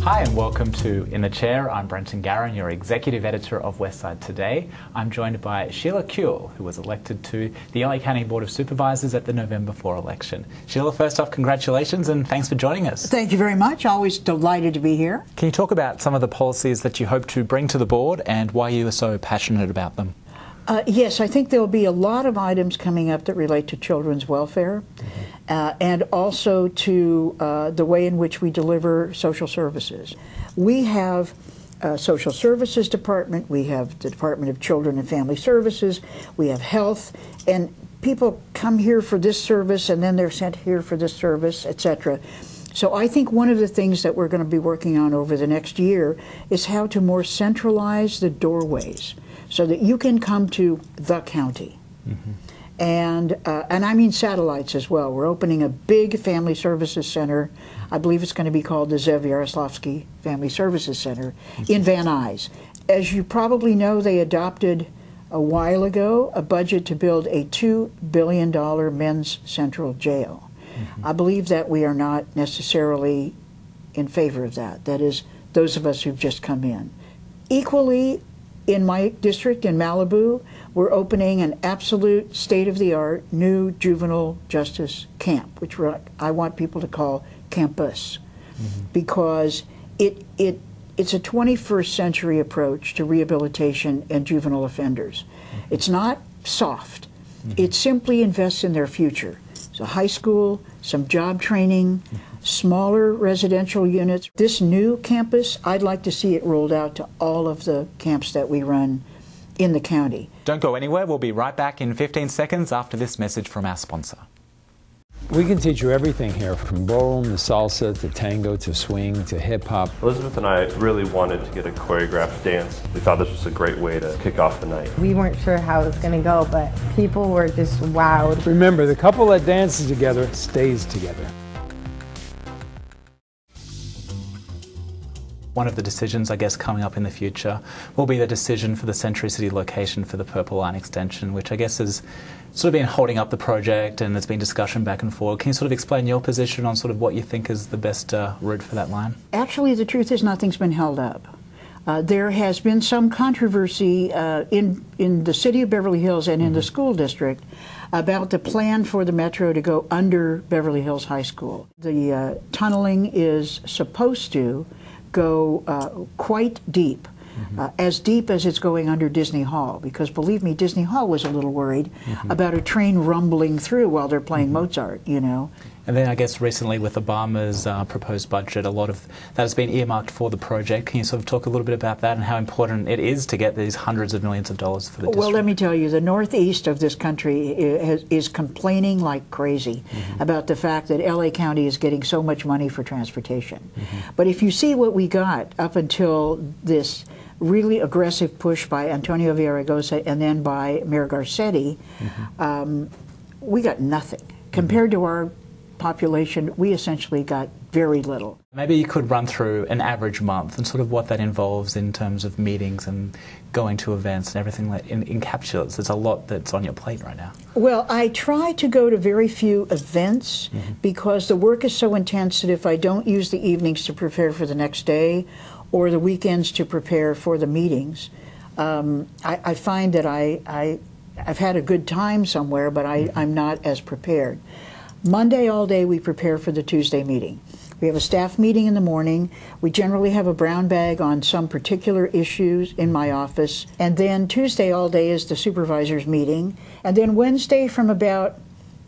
Hi and welcome to In the Chair. I'm Brenton Garen, your Executive Editor of Westside Today. I'm joined by Sheila Kuehl, who was elected to the LA County Board of Supervisors at the November 4 election. Sheila, first off, congratulations and thanks for joining us. Thank you very much. Always delighted to be here. Can you talk about some of the policies that you hope to bring to the board and why you are so passionate about them? Yes, I think there'll be a lot of items coming up that relate to children's welfare and also to the way in which we deliver social services. We have a social services department, we have the Department of Children and Family Services, we have health, and people come here for this service and then they're sent here for this service, etc. So I think one of the things that we're going to be working on over the next year is how to more centralize the doorways so that you can come to the county. Mm-hmm. And I mean satellites as well. We're opening a big family services center. I believe it's going to be called the Zev Yaroslavsky Family Services Center in Van Nuys. As you probably know, they adopted a while ago a budget to build a $2 billion men's central jail. Mm-hmm. I believe that we are not necessarily in favor of that. That is, those of us who've just come in. Equally, in my district in Malibu, we're opening an absolute state-of-the-art new juvenile justice camp, which I want people to call campus, because it's a 21st century approach to rehabilitation and juvenile offenders. It's not soft. It simply invests in their future. So high school, some job training, smaller residential units. This new campus, I'd like to see it rolled out to all of the camps that we run in the county. Don't go anywhere. We'll be right back in 15 seconds after this message from our sponsor. We can teach you everything here, from ballroom to salsa to tango to swing to hip-hop. Elizabeth and I really wanted to get a choreographed dance. We thought this was a great way to kick off the night. We weren't sure how it was going to go, but people were just wowed. Remember, the couple that dances together stays together. One of the decisions, I guess, coming up in the future will be the decision for the Century City location for the Purple Line extension, which I guess has sort of been holding up the project, and there's been discussion back and forth. Can you sort of explain your position on sort of what you think is the best route for that line? Actually, the truth is nothing's been held up. There has been some controversy in the city of Beverly Hills and in the school district about the plan for the metro to go under Beverly Hills High School. The tunneling is supposed to go quite deep, as deep as it's going under Disney Hall, because believe me, Disney Hall was a little worried about a train rumbling through while they're playing Mozart, you know. And then I guess recently with Obama's proposed budget, a lot of that has been earmarked for the project. Can you sort of talk a little bit about that and how important it is to get these hundreds of millions of dollars for the district? Well, let me tell you, the northeast of this country is complaining like crazy about the fact that LA County is getting so much money for transportation. But if you see what we got up until this really aggressive push by Antonio Villaraigosa and then by Mayor Garcetti, we got nothing. Compared to our population, we essentially got very little. Maybe you could run through an average month and sort of what that involves in terms of meetings and going to events and everything that encapsulates. There's a lot that's on your plate right now. Well, I try to go to very few events because the work is so intense that if I don't use the evenings to prepare for the next day or the weekends to prepare for the meetings, I find that I've had a good time somewhere, but I'm not as prepared. Monday all day we prepare for the Tuesday meeting. We have a staff meeting in the morning. We generally have a brown bag on some particular issues in my office. And then Tuesday all day is the supervisor's meeting. And then Wednesday from about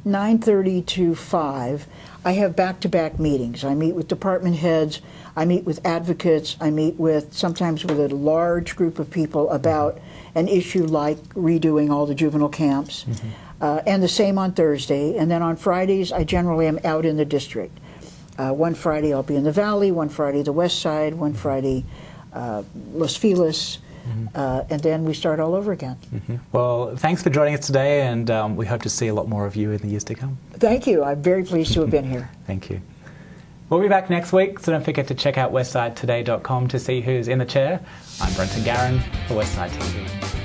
9:30 to 5, I have back-to-back meetings. I meet with department heads, I meet with advocates, I meet sometimes with a large group of people about an issue like redoing all the juvenile camps. And the same on Thursday. And then on Fridays, I generally am out in the district. One Friday I'll be in the Valley, one Friday the Westside, one Friday Los Feliz, and then we start all over again. Well, thanks for joining us today, and we hope to see a lot more of you in the years to come. Thank you. I'm very pleased to have been here. Thank you. We'll be back next week, so don't forget to check out westsidetoday.com to see who's in the chair. I'm Brenton Garen for Westside TV.